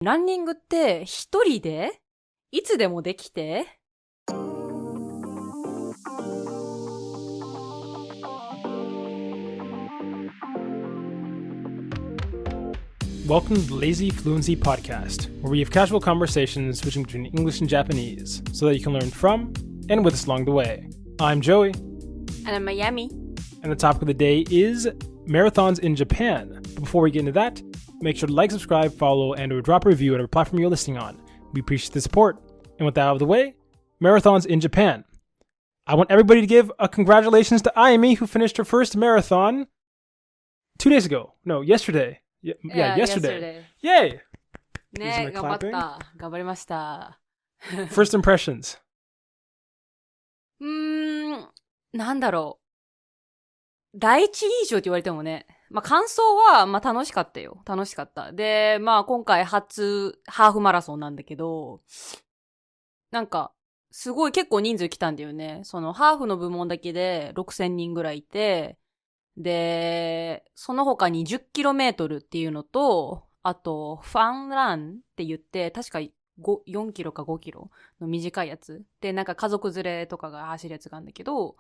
ランニングって一人でいつでもできてWelcome to the lazyfluency podcast, where we have casual conversations switching between English and Japanese so that you can learn from and with us along the way. I'm Joey. And I'm Miami. And the topic of the day is marathons in Japan. But before we get into that, make sure to like, subscribe, follow, and or drop a review at whatever platform you're listening on. We appreciate the support. And with that out of the way, marathons in Japan. I want everybody to give a congratulations to Ayami, who finished her first marathon 2 days ago. No, yesterday. Yeah, yesterday. Yay! ね、頑張った。頑張りました。First impressions. なんだろう。第一印象って言われてもね。まあ、感想は、まあ、楽しかったよ。楽しかった。で、まあ、今回初、ハーフマラソンなんだけど、なんか、すごい結構人数来たんだよね。その、ハーフの部門だけで6000人ぐらいいて、で、その他に 10km っていうのと、あと、ファンランって言って、確か4キロか5キロの短いやつ。で、なんか家族連れとかが走るやつがあるんだけど、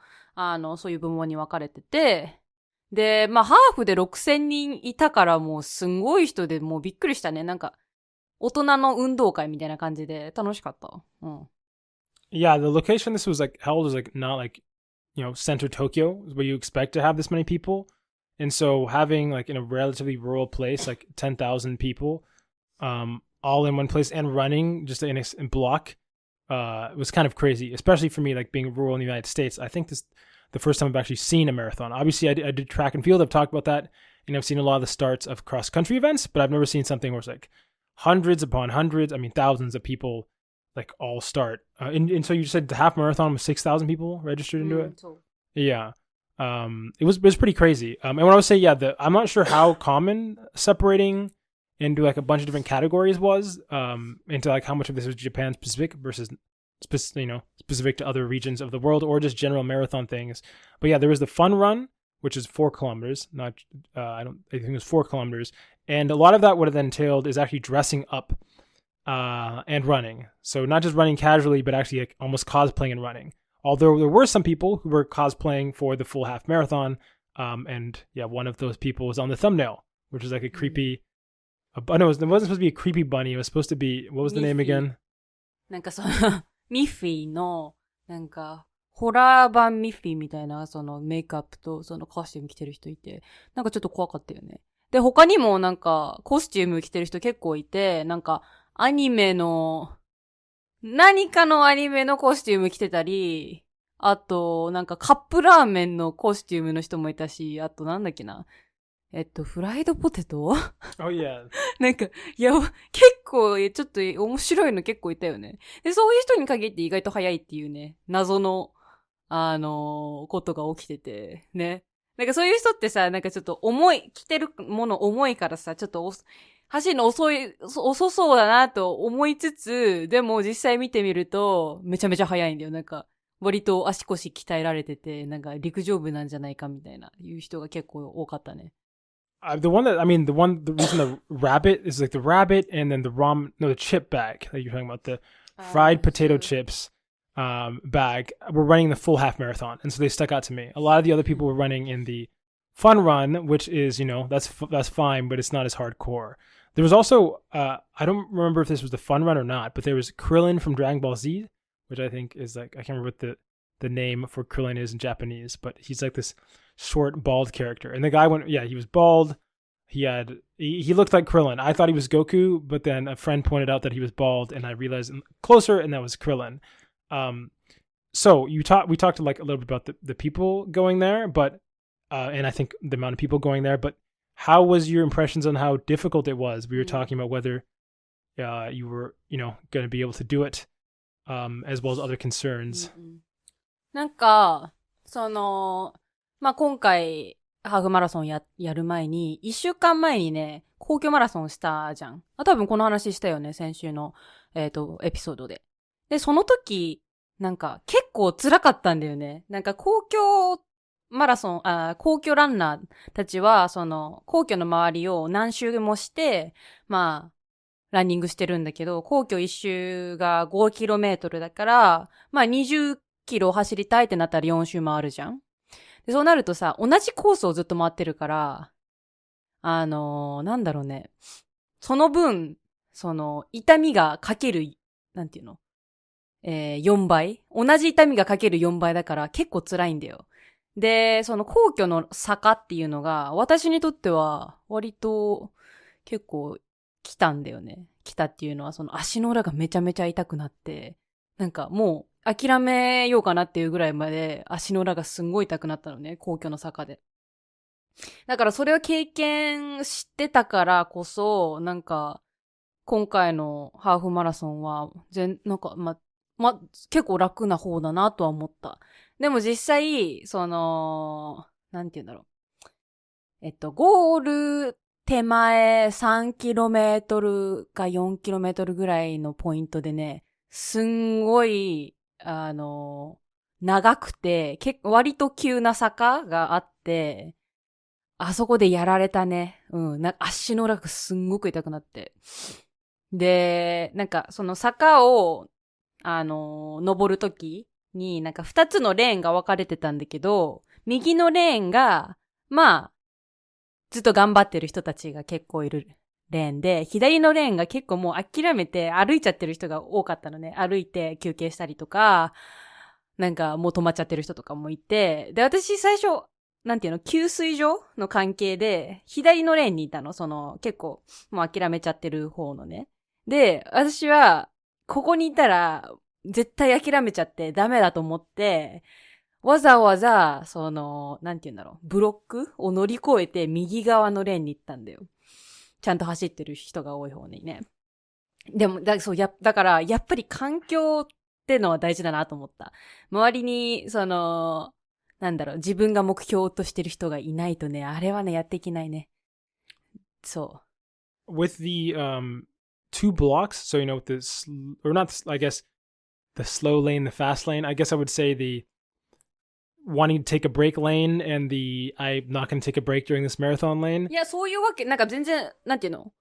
そういう部門に分かれてて、で、まあ、ハーフで6000人いたからもうすんごい人でもうびっくりしたね。なんか、大人の運動会みたいな感じで楽しかった。うん。Yeah, the location this was held was not center Tokyo, where you expect to have this many people. And so having in a relatively rural place, 10,000 people, all in one place and running just in a block, was kind of crazy, especially for me, being rural in the United States. I think this the first time I've actually seen a marathon. Obviously, I did track and field. I've talked about that, and I've seen a lot of the starts of cross-country events, but I've never seen something where it's hundreds upon hundreds, thousands of people all start. And so you said the half marathon was 6,000 people registered into it? So. Yeah. It was pretty crazy. And when I would say, I'm not sure how common separating into a bunch of different categories was, into how much of this was Japan specific versus specific to other regions of the world or just general marathon things. But yeah, there was the fun run, which is 4 kilometers. I think it was 4 kilometers. And a lot of that would have entailed is actually dressing up, and running. So not just running casually, but actually almost cosplaying and running. Although there were some people who were cosplaying for the full half marathon. And yeah, one of those people was on the thumbnail, which is a creepy, it wasn't supposed to be a creepy bunny. It was supposed to be, what was the name again? なんかミッフィーの、ホラー版ミッフィーみたいな、メイクアップとコスチューム着てる人いて、ちょっと怖かったよね。で、他にもコスチューム着てる人結構いて、アニメの、何かのアニメのコスチューム着てたり、あと、カップラーメンのコスチュームの人もいたし、あとなんだっけな。フライドポテトOh yeah. いや、結構、ちょっと面白いの結構いたよね。で、そういう人に限って意外と早いっていうね、謎の、ことが起きてて、ね。そういう人ってさ、ちょっと着てるもの重いからさ、ちょっと走るの遅そうだなと思いつつ、でも実際見てみると、めちゃめちゃ早いんだよ。割と足腰鍛えられてて、陸上部なんじゃないかみたいな、いう人が結構多かったね。The reason the rabbit is the rabbit and then the chip bag that you're talking about, the fried potato chips bag, were running the full half marathon. And so they stuck out to me. A lot of the other people were running in the fun run, which is, that's fine, but it's not as hardcore. There was also, I don't remember if this was the fun run or not, but there was Krillin from Dragon Ball Z, which I think is I can't remember what the name for Krillin is in Japanese, but he's this short, bald character. And the guy he was bald. He looked like Krillin. I thought he was Goku, but then a friend pointed out that he was bald, and I realized closer, and that was Krillin. So we talked a little bit about the people going there, but, and I think the amount of people going there, but how was your impressions on how difficult it was? We were talking about whether, you were, going to be able to do it, as well as other concerns. まあ、今回、ハーフマラソンやる前に、1週間前にね、皇居マラソンしたじゃん。多分この話したよね、先週の、エピソードで。で、その時、結構辛かったんだよね。皇居マラソン、皇居ランナーたちは、皇居の周りを何周もして、まランニングしてるんだけど、皇居一周が 5km だから、まあ20キロ走りたいってなったら4周回るじゃん。で、そうなるとさ、同じコースをずっと回ってるから、なんだろうね。その分、痛みがかける、なんていうの4倍同じ痛みがかける4倍だから結構辛いんだよ。で、その皇居の坂っていうのが、私にとっては割と結構来たんだよね。来たっていうのは、その足の裏がめちゃめちゃ痛くなって、なんかもう諦めようかなっていうぐらいまで足の裏がすんごい痛くなったのね、皇居の坂で。だからそれを経験してたからこそ、なんか、今回のハーフマラソンは、なんか、結構楽な方だなとは思った。でも実際、なんて言うんだろう。ゴール手前 3km か 4km ぐらいのポイントでね、すんごい、長くて、割と急な坂があって、あそこでやられたね。足の裏がすんごく痛くなって。で、なんか、その坂を、登るときに、なんか二つのレーンが分かれてたんだけど、右のレーンが、まあ、ずっと頑張ってる人たちが結構いるレーンで、左のレーンが結構もう諦めて歩いちゃってる人が多かったのね。歩いて休憩したりとか、なんかもう止まっちゃってる人とかもいて、で、私最初、なんていうの、給水所の関係で、左のレーンにいたの。結構、もう諦めちゃってる方のね。で、私は、ここにいたら、絶対諦めちゃってダメだと思って、わざわざ、なんて言うんだろう、ブロックを乗り越えて右側のレーンに行ったんだよ。ちゃんと走ってる人が多い方にね。でも、だから、やっぱり環境ってのは大事だなと思った。周りに、なんだろう、自分が目標としてる人がいないとね、あれはね、やっていけないね。そう。With the two blocks, so you know, with this, or not, I guess, the slow lane, the fast lane, I guess I would say the wanting to take a break lane and the I'm not going to take a break during this marathon lane. いや、そういうわけ、なんか全然、なんていうの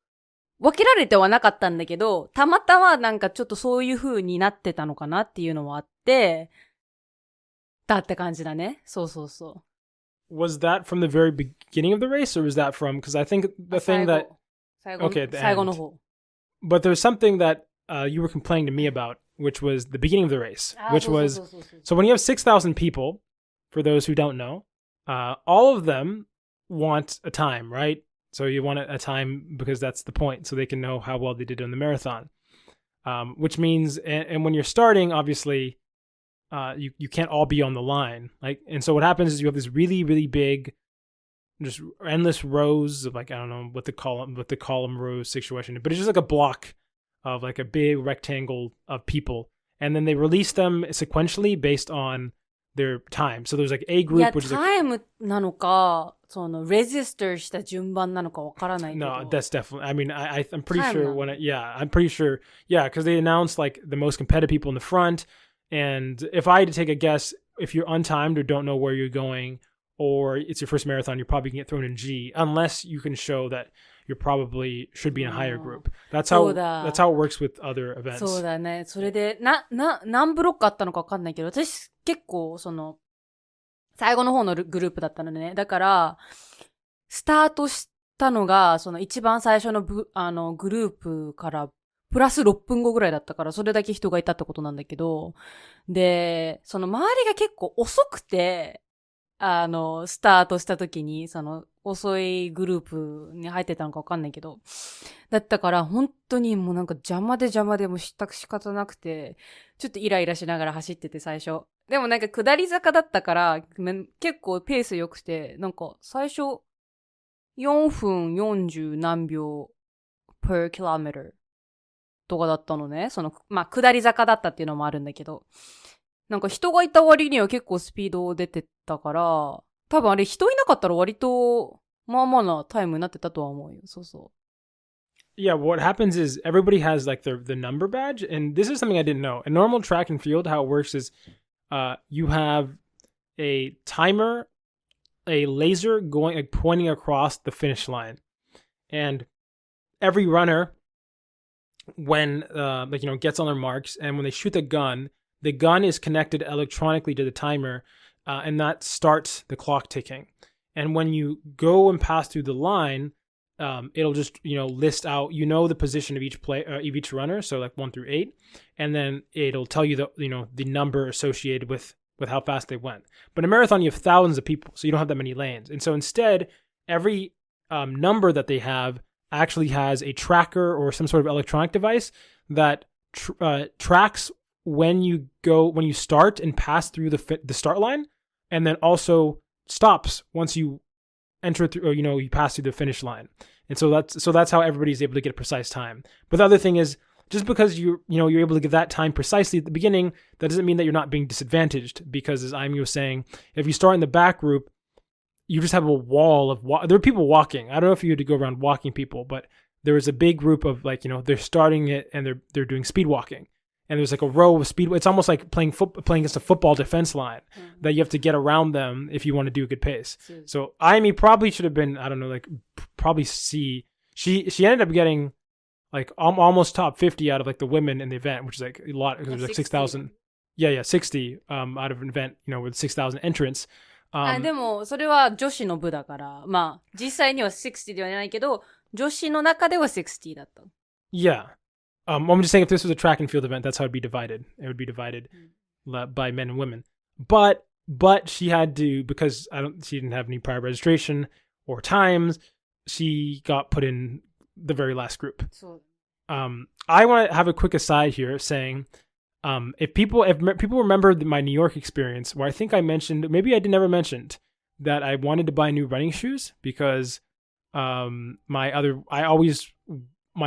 分けられてはなかったんだけど、たまたまなんかちょっとそういう風になってたのかなっていうのもあって、だって感じだね。そうそうそう。Was that from the very beginning of the race, or was that from? Because I think the thing that okay, at the 最後 end. の方。But there's something that you were complaining to me about, which was the beginning of the race, which was so when you have 6,000 people, for those who don't know, all of them want a time, right? So you want a time because that's the point, so they can know how well they did in the marathon. Which means, and when you're starting, obviously, you can't all be on the line, like, and so what happens is you have this really really big, just endless rows of, like, I don't know what the column row situation, but it's just like a block of like a big rectangle of people, and then they release them sequentially based on their time. So there's like A い group, や、 which is like タイムなのか、レジスターした順番なのかわからないけど。no, that's definitely. I mean, I'm pretty Time sure now. when I'm pretty sure, yeah, because they announced like the most competitive people in the front, and if I had to take a guess, if you're untimed or don't know where you're going, or it's your first marathon, you're probably gonna get thrown in G, unless you can show that you probably should be in a higher group. That's how it works with other events. そうだね。それで、何ブロックあったのかわかんないけど、私結構最後の方のグループだったのね。だから、スタートしたのが、一番最初のグループから、プラス6分後ぐらいだったから、それだけ人がいたってことなんだけど、で、周りが結構遅くて、スタートした時に、遅いグループに入ってたのかわかんないけど、だったから、本当にもうなんか邪魔でもう仕方なくて、ちょっとイライラしながら走ってて最初。でもなんか下り坂だったから、結構ペース良くて、なんか最初、4分40何秒 per kilometer とかだったのね。下り坂だったっていうのもあるんだけど、なんか人がいた割には結構スピード出てたから、多分あれ人いなかったら割と、まあまあなタイムになってたとは思うよ。そうそう。Yeah, what happens is everybody has like the number badge, and this is something I didn't know. In normal track and field, how it works is you have a timer, a laser going, like, pointing across the finish line, and every runner when gets on their marks, and when they shoot the gun is connected electronically to the timer, and that starts the clock ticking. And when you go and pass through the line, it'll just list out the position of each runner, so like 1 through 8, and then it'll tell you the number associated with how fast they went. But in a marathon, you have thousands of people, so you don't have that many lanes. And so instead, every number that they have actually has a tracker or some sort of electronic device that tracks when you start and pass through the start line, and then also stops once you enter through, or you pass through the finish line. And so that's how everybody's able to get a precise time. But the other thing is, just because you're able to give that time precisely at the beginning, that doesn't mean that you're not being disadvantaged. Because as Amy was saying, if you start in the back group, you just have a wall of there are people walking. I don't know if you had to go around walking people, but there was a big group of they're starting it and they're doing speed walking. And there's like a row of speed. It's almost like playing against a football defense line that you have to get around them if you want to do a good pace. So Amy probably should have been, I don't know, probably C. She ended up getting almost top 50 out of the women in the event, which is a lot, because it was 6,000. Yeah, 60 out of an event, with 6,000 entrants. でも、それは女子の部だから、まあ、実際には60ではないけど、女子の中では60だった。Yeah. I'm just saying, if this was a track and field event, that's how it'd be divided. It would be divided by men and women. But she had to, because she didn't have any prior registration or times, she got put in the very last group. So, I want to have a quick aside here saying, if people remember my New York experience, where I think I mentioned, maybe I never mentioned, that I wanted to buy new running shoes because my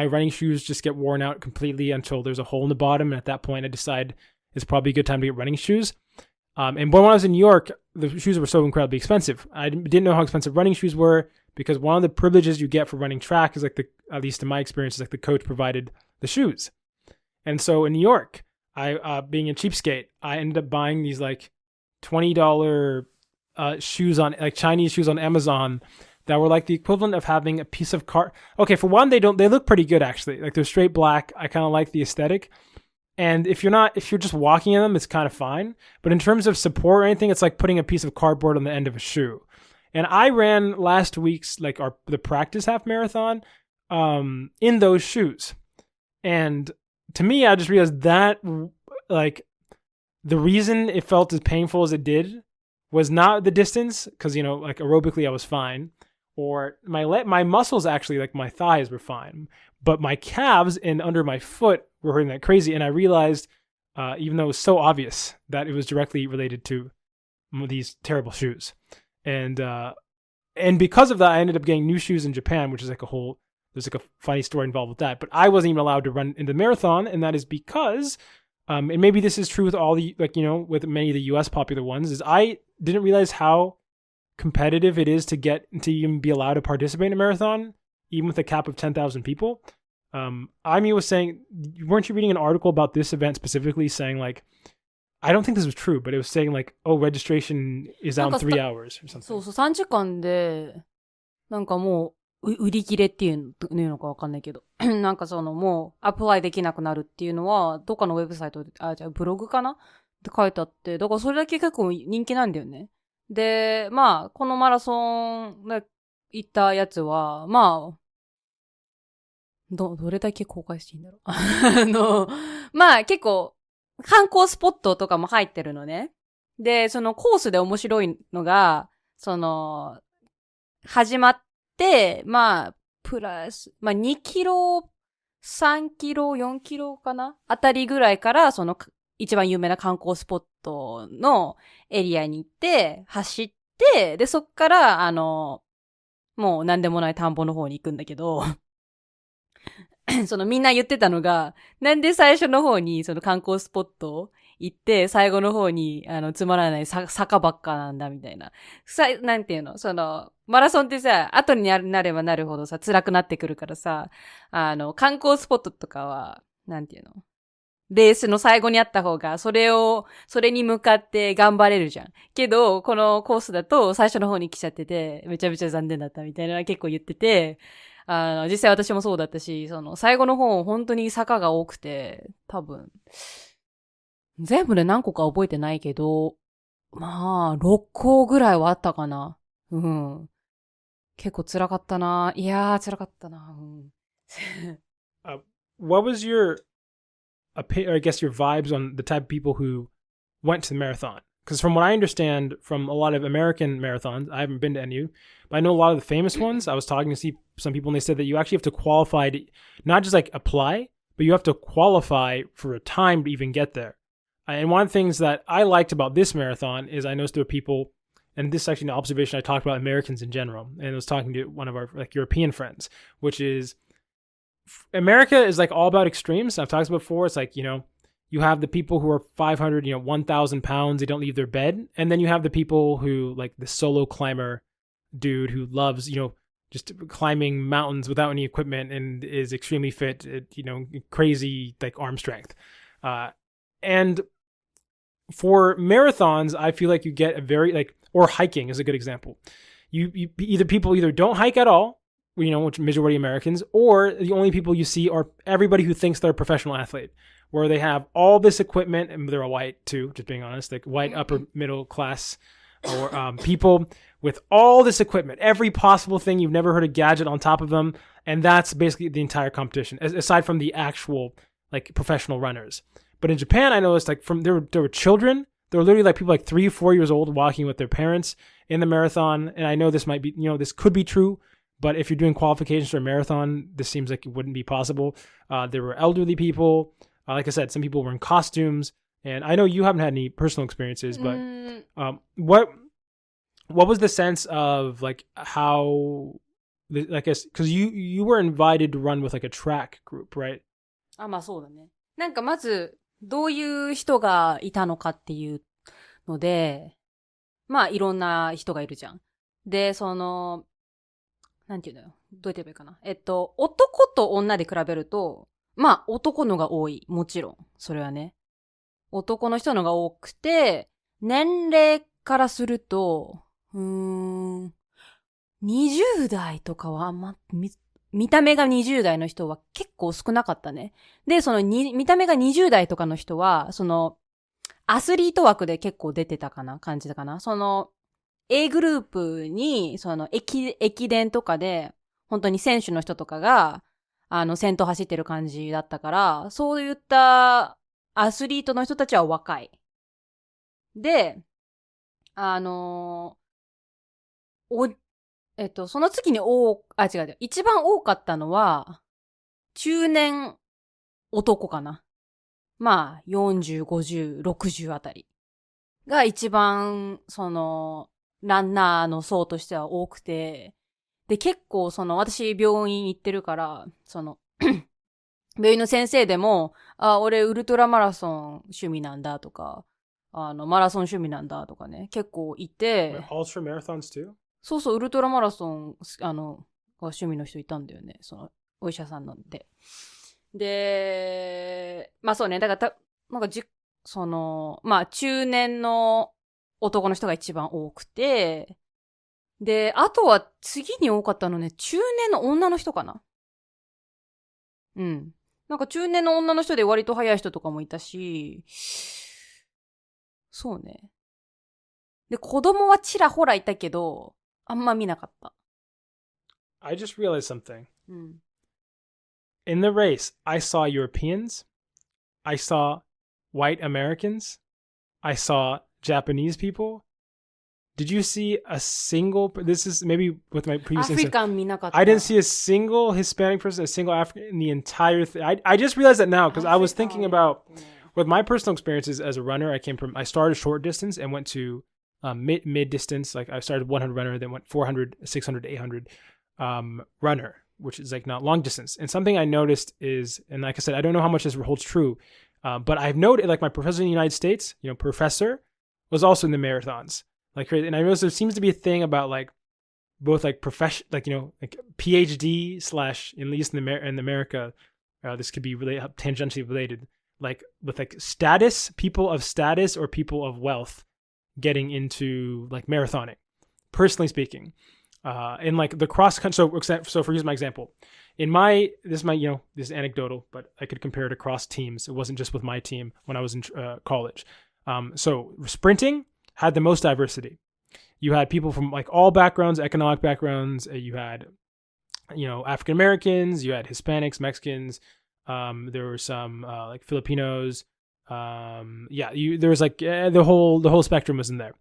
running shoes just get worn out completely until there's a hole in the bottom. And at that point, I decide it's probably a good time to get running shoes. And when I was in New York, the shoes were so incredibly expensive. I didn't know how expensive running shoes were, because one of the privileges you get for running track is at least in my experience, is the coach provided the shoes. And so in New York, I being a cheapskate, I ended up buying these $20 shoes on Chinese shoes on Amazon that were the equivalent of having a piece of card. Okay, for one, they look pretty good actually. They're straight black. I kind of like the aesthetic. And if you're just walking in them, it's kind of fine. But in terms of support or anything, it's like putting a piece of cardboard on the end of a shoe. And I ran last week's the practice half marathon in those shoes. And to me, I just realized that the reason it felt as painful as it did was not the distance, because aerobically I was fine, or my muscles actually, my thighs were fine, but my calves and under my foot were hurting like crazy. And I realized, even though it was so obvious, that it was directly related to these terrible shoes. And because of that, I ended up getting new shoes in Japan, which is there's a funny story involved with that. But I wasn't even allowed to run in the marathon, and that is because, and maybe this is true with all the, with many of the US popular ones, is I didn't realize how competitive it is to even be allowed to participate in a marathon, even with a cap of 10,000 people. Amy was saying, weren't you reading an article about this event specifically saying I don't think this was true, but it was saying registration is out in 3 hours or something. そうそう、3時間で、もう、売り切れっていうのかわかんないけど、もう、アプライできなくなるっていうのは、どっかのウェブサイトで、じゃあブログかなって書いてあって、だからそれだけ結構人気なんだよね。で、まあ、このマラソンで行ったやつは、まあ、どれだけ公開していいんだろう。まあ結構、観光スポットとかも入ってるのね。で、そのコースで面白いのが、始まって、まあ、プラス、まあ2キロ、3キロ、4キロかなあたりぐらいから、一番有名な観光スポットのエリアに行って、走って、で、そっから、もう何でもない田んぼの方に行くんだけど、みんな言ってたのが、なんで最初の方に観光スポット行って、最後の方につまらない坂ばっかなんだみたいな。なんていうのマラソンってさ、後になればなるほどさ、辛くなってくるからさ、観光スポットとかは、なんていうのレースの最後にあった方が、それに向かって頑張れるじゃん。けど、このコースだと最初の方に来ちゃってて、めちゃめちゃ残念だったみたいなのは結構言ってて、実際私もそうだったし、最後の方、本当に坂が多くて、多分、全部で何個か覚えてないけど、まあ、6個ぐらいはあったかな。うん。結構辛かったな。いやー、辛かったな。うん。What was your, I guess, your vibes on the type of people who went to the marathon? Because from what I understand from a lot of American marathons, I haven't been to any, but I know a lot of the famous ones. I was talking to some people and they said that you actually have to qualify to not just like apply, but you have to qualify for a time to even get there. And one of the things that I liked about this marathon is I noticed there were people, and this is actually an observation I talked about Americans in general, and I was talking to one of our like European friends, which is America is like all about extremes. I've talked about before. It's like, you have the people who are 500, 1,000 pounds. They don't leave their bed. And then you have the people who like the solo climber dude who loves, just climbing mountains without any equipment and is extremely fit, crazy like arm strength. And for marathons, I feel like you get a very like, or hiking is a good example. You people either don't hike at all, which majority Americans, or the only people you see are everybody who thinks they're a professional athlete, where they have all this equipment, and they're white too, just being honest, like white upper middle class or people with all this equipment, every possible thing you've never heard a gadget on top of them, and that's basically the entire competition, aside from the actual like professional runners. But in Japan, I noticed like there were children. There were literally like people like 3-4 years old walking with their parents in the marathon, and I know this might be, this could be true. But if you're doing qualifications for a marathon, this seems like it wouldn't be possible. There were elderly people. Like I said, some people were in costumes. And I know you haven't had any personal experiences, but what was the sense of like how, I guess, because you were invited to run with like a track group, right? まあそうだね。なんかまず、どういう人がいたのかっていうので、まあいろんな人がいるじゃん。で、なんていうのよ。どうやって言えばいいかな。男と女で比べると、まあ男のが多い。もちろん。それはね。男の人のが多くて、年齢からすると、20代とかは見た目が20代の人は結構少なかったね。で、見た目が20代とかの人は、アスリート枠で結構出てた感じだかな。A グループに、駅伝とかで、本当に選手の人とかが、先頭走ってる感じだったから、そういったアスリートの人たちは若い。で、その次に違う。一番多かったのは、中年男かな。まあ、40、50、60あたり。が一番、ランナーの層としては多くて、で、結構私病院行ってるから、病院の先生でも、俺ウルトラマラソン趣味なんだとか、マラソン趣味なんだとかね、結構いて。Ultra marathons too? そうそう、ウルトラマラソン、が趣味の人いたんだよね。お医者さんなんで。で、まあそうね、だからなんかまあ中年の男の人が一番多くて、で、あとは次に多かったのね、中年の女の人かな。うん。なんか中年の女の人で割と早い人とかもいたし、そうね。で、子供はちらほらいたけど、あんま見なかった。I just realized something. うん。In the race, I saw Europeans, I saw white Americans, I saw Japanese people. Did you see a single, this is maybe with my previous African 見なかった。I didn't see a single Hispanic person, a single African in the entire thing. I just realized that now because I was thinking about, with my personal experiences as a runner, I started short distance and went to mid distance. Like I started 100 runner, then went 400, 600, 800 runner, which is like not long distance. And something I noticed is, and like I said, I don't know how much this holds true, but I've noted like my professor in the United States, professor was also in the marathons. Like, and I noticed there seems to be a thing about like both like profession, like, like PhD / at least in America, this could be really tangentially related, like with like status, people of status or people of wealth getting into like marathoning. Personally speaking, in like the cross country. So for use my example, this is anecdotal, but I could compare it across teams. It wasn't just with my team when I was in college. So sprinting had the most diversity. You had people from like all backgrounds, economic backgrounds. You had, African Americans. You had Hispanics, Mexicans. There were some like Filipinos. There was like the whole spectrum was in there.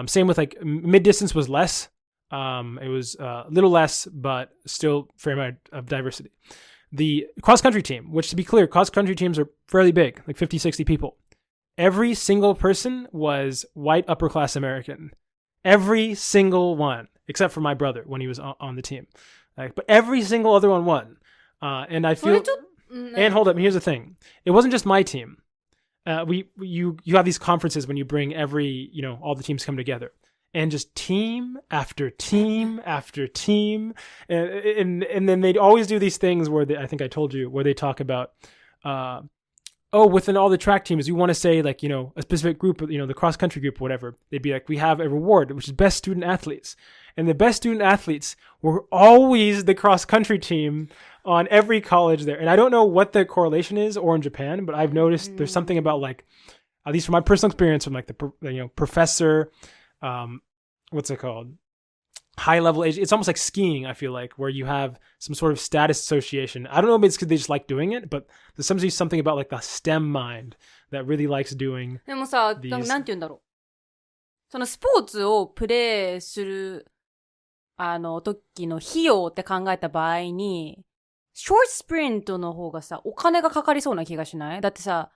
Same with like mid distance was less. It was a little less, but still fair amount of diversity. The cross country team, which to be clear, cross country teams are fairly big, like 50, 60 people. Every single person was white upper class American. Every single one, except for my brother when he was on the team. But every single other one won. And I feel. And hold up, here's the thing. It wasn't just my team. You have these conferences when you bring all the teams come together. And just team after team after team. And then they'd always do these things where I think I told you, where they talk about, within all the track teams, you want to say like, a specific group, the cross country group or whatever. They'd be like, we have a reward, which is best student athletes. And the best student athletes were always the cross country team on every college there. And I don't know what the correlation is or in Japan, but I've noticed there's something about like, at least from my personal experience from like the professor, what's it called? High level age. It's almost like skiing, I feel like, where you have some sort of status association. I don't know if it's because they just like doing it, but there's something about like the STEM mind that really likes doing でもさ、these. なんて言うんだろう。そのスポーツをプレイする、時の費用って考えた場合に、ショートスプリントの方がさ、お金がかかりそうな気がしない？だってさ、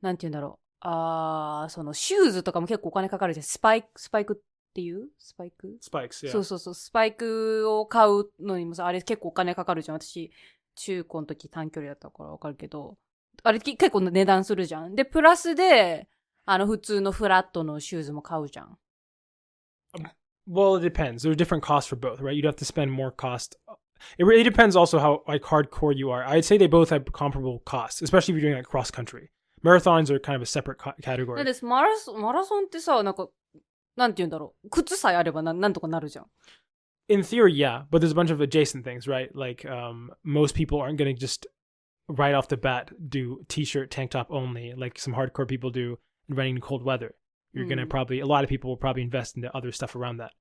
なんて言うんだろう。そのシューズとかも結構お金かかるじゃん。スパイクっていうスパイク Spikes, yeah. そう。スパイクを買うのにもさ、あれ結構お金かかるじゃん。私、中高の時短距離だったからわかるけど、あれ結構値段するじゃん。で、プラスで、普通のフラットのシューズも買うじゃん。Well, it depends. There are different costs for both, right? You'd have to spend more cost. It really depends also how like hardcore you are. I'd say they both have comparable costs, especially if you're doing like cross country. Marathons are kind of a separate category. だってマラソンってさ、なんか、なんて言うんだろう。靴さえあればなんとかなるじゃん。In theory, yeah, but there's a bunch of adjacent things, right? Like most people aren't going to just right off the bat do t-shirt, tank top only, like some hardcore people do running in cold weather. You're going to a lot of people will probably invest into other stuff around that.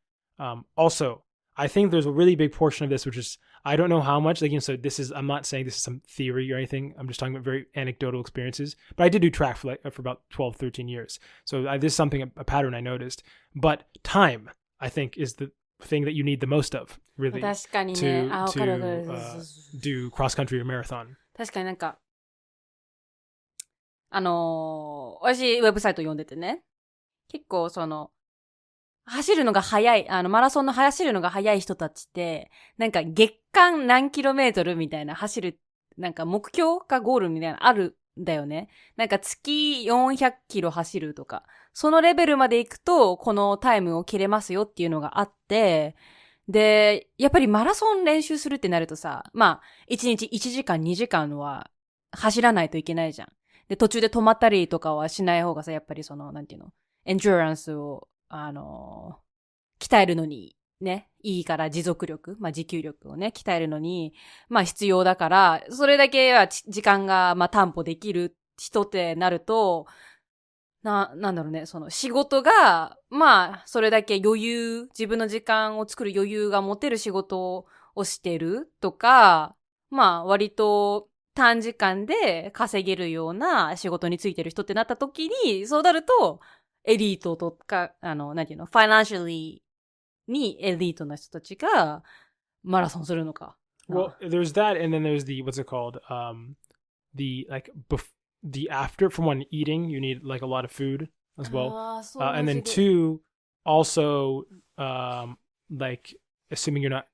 Also, I think there's a really big portion of this, which is, I don't know how much, so I'm not saying this is some theory or anything. I'm just talking about very anecdotal experiences, but I did do track for about 12, 13 years. So this is something, a pattern I noticed, but time, I think, is the thing that you need the most of, really, 確かにね。わかるわかる。do cross country or marathon. 確かになんか、私、ウェブサイト読んでてね。結構走るのが早い、マラソンの走るのが早い人たちって、なんか月間何キロメートルみたいな走る、なんか目標かゴールみたいなあるんだよね。なんか月400キロ走るとか、そのレベルまで行くと、このタイムを切れますよっていうのがあって、で、やっぱりマラソン練習するってなるとさ、まあ、1日1時間2時間は走らないといけないじゃん。で、途中で止まったりとかはしない方がさ、やっぱりなんていうの、エンジュランスを、鍛えるのにね、いいから持続力、まあ持久力をね、鍛えるのに、まあ必要だから、それだけは時間がまあ担保できる人ってなると、なんだろうね、仕事が、まあ、それだけ自分の時間を作る余裕が持てる仕事をしてるとか、まあ割と短時間で稼げるような仕事についてる人ってなった時に、そうなると、エリートとか、なんていうの、ファイナンシャリーにエリートな人たちがマラソンするのか。Well, there's that, and then there's what's it called? The after, from one eating, you need like a lot of food as well. And then two, also, like, assuming you're not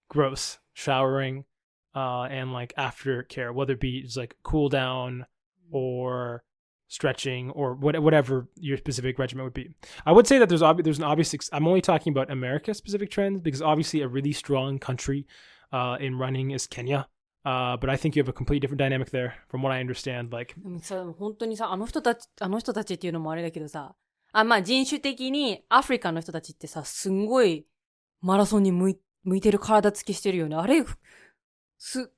gross, showering, and like aftercare, whether it be just like cool down or stretching or whatever your specific regimen would be. I would say that there's an obvious, I'm only talking about America specific trends because obviously a really strong country in running is Kenya. But I think you have a completely different dynamic there from what I understand. Like, 本当にさ、あの人たちっていうのもあれだけどさ、まあ人種的にアフリカの人たちってさ、すんごいマラソンに向向いてる体つきしてるよね。あれ、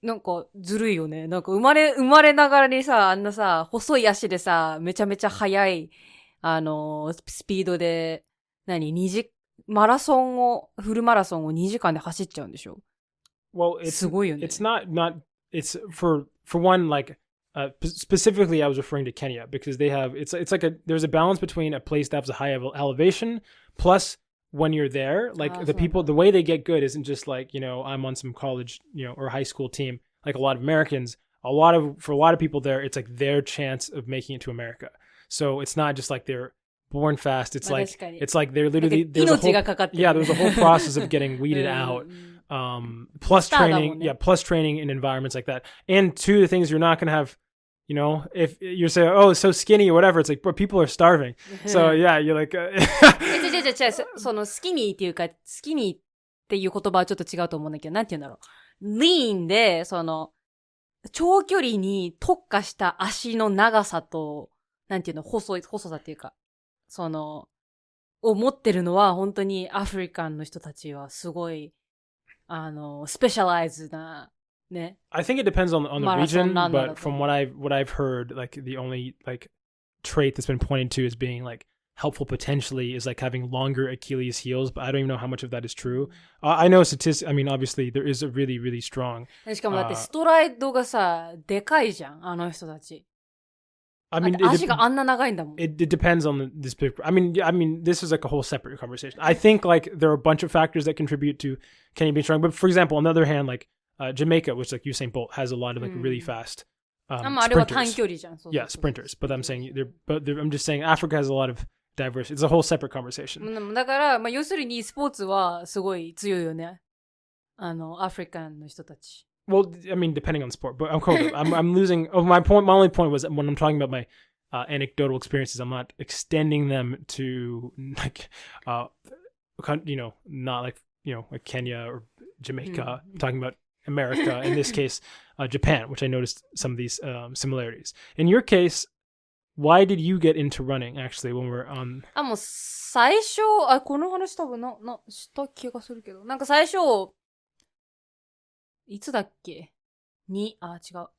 なんか、ずるいよね。なんか、生まれながらにさ、あんなさ、細い足でさ、めちゃめちゃ速い、スピードで、フルマラソンを2時間で走っちゃうんでしょ？ Well, すごいよね。it's not, it's for one, like, specifically, I was referring to Kenya because it's like there's a balance between a place that has a high elevation plus when you're there, like the way they get good isn't just like, I'm on some college, or high school team, like a lot of Americans, for a lot of people there, it's like their chance of making it to America. So it's not just like they're born fast. It's like they're literally, there's a whole process of getting weeded out. Plus training in environments like that. And two, the things you're not going to have, if you're saying, oh, it's so skinny or whatever, it's like, but people are starving. So yeah, you're like, そのスキニーっていうか、スキニーっていう言葉はちょっと違うと思うんだけど、なんて言うんだろう。リーンで、長距離に特化した足の長さと、なんていうの、細さっていうか、を持ってるのは、本当にアフリカンの人たちはすごい、スペシャライズな、ね。I think it depends on the region, but from what I've heard, like the only like trait that's been pointed to as being like helpful potentially is like having longer Achilles heels, but I don't even know how much of that is true. I know I mean, obviously there is a really, really strong. しかもだってストライドがさ、でかいじゃん、あの人たち。I mean, 足があんな長いんだもん。It depends on this. I mean, this is like a whole separate conversation. I think like there are a bunch of factors that contribute to Kenya being strong. But for example, on the other hand, like Jamaica, which like Usain Bolt has a lot of like really fast sprinters. Yeah, sprinters. But I'm saying I'm just saying Africa has a lot of diversity. It's a whole separate conversation. だから、要するにスポーツはすごい強いよね。アフリカンの人たち。Well, I mean, depending on sport, but I'm losing. Oh, my only point was when I'm talking about my anecdotal experiences, I'm not extending them to like, not like like Kenya or Jamaica. I'm talking about America, in this case, Japan, which I noticed some of these similarities. In your case, why did you get into running? Actually, when we're on. もう最初この話多分した気がするけど、なんか最初。いつだっけ違う。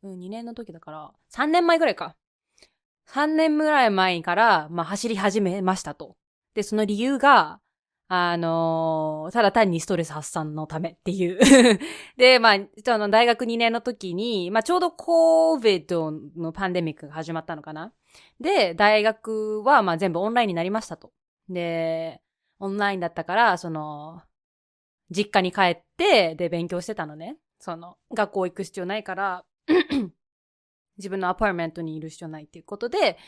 2年の時だから、3年前ぐらいか。3年ぐらい前から、走り始めましたと。で、その理由が、ただ単にストレス発散のためっていう。で、大学2年の時に、ちょうど COVID のパンデミックが始まったのかな。で、大学は全部オンラインになりましたと。で、オンラインだったから、実家に帰って、で、勉強してたのね。学校行く必要ないから、自分のアパートメントにいる必要ないっていうことで、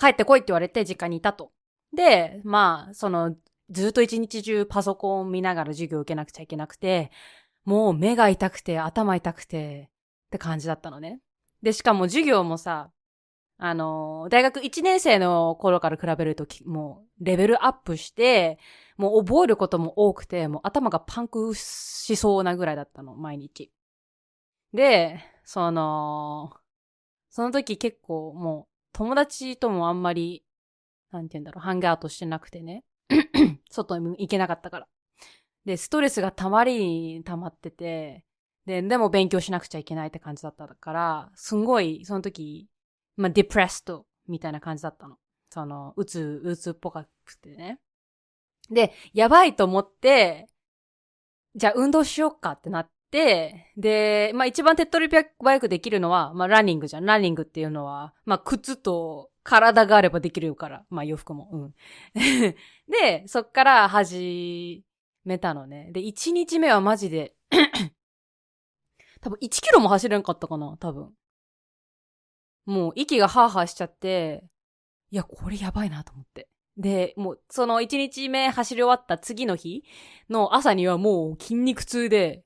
帰ってこいって言われて実家にいたと。で、ずっと一日中パソコンを見ながら授業を受けなくちゃいけなくて、もう目が痛くて、頭痛くて、って感じだったのね。で、しかも授業もさ、大学1年生の頃から比べると、もうレベルアップして、もう覚えることも多くて、もう頭がパンクしそうなぐらいだったの、毎日。で、その時結構もう友達ともあんまり、なんて言うんだろう、ハングアウトしてなくてね。外に行けなかったから。で、ストレスが溜まってて、でも勉強しなくちゃいけないって感じだったから、すんごい、その時、ディプレストみたいな感じだったの。うつっぽくてね。で、やばいと思って、じゃあ運動しようかってなって、で、一番手っ取り早くできるのは、ランニングじゃん。ランニングっていうのは、靴と体があればできるから、洋服も。うん。で、そっから始めたのね。で、1日目はマジで、多分1キロも走れんかったかな、多分。もう息がハーハーしちゃって、いや、これやばいなと思って。で、もう、その1日目走り終わった次の日の朝にはもう筋肉痛で、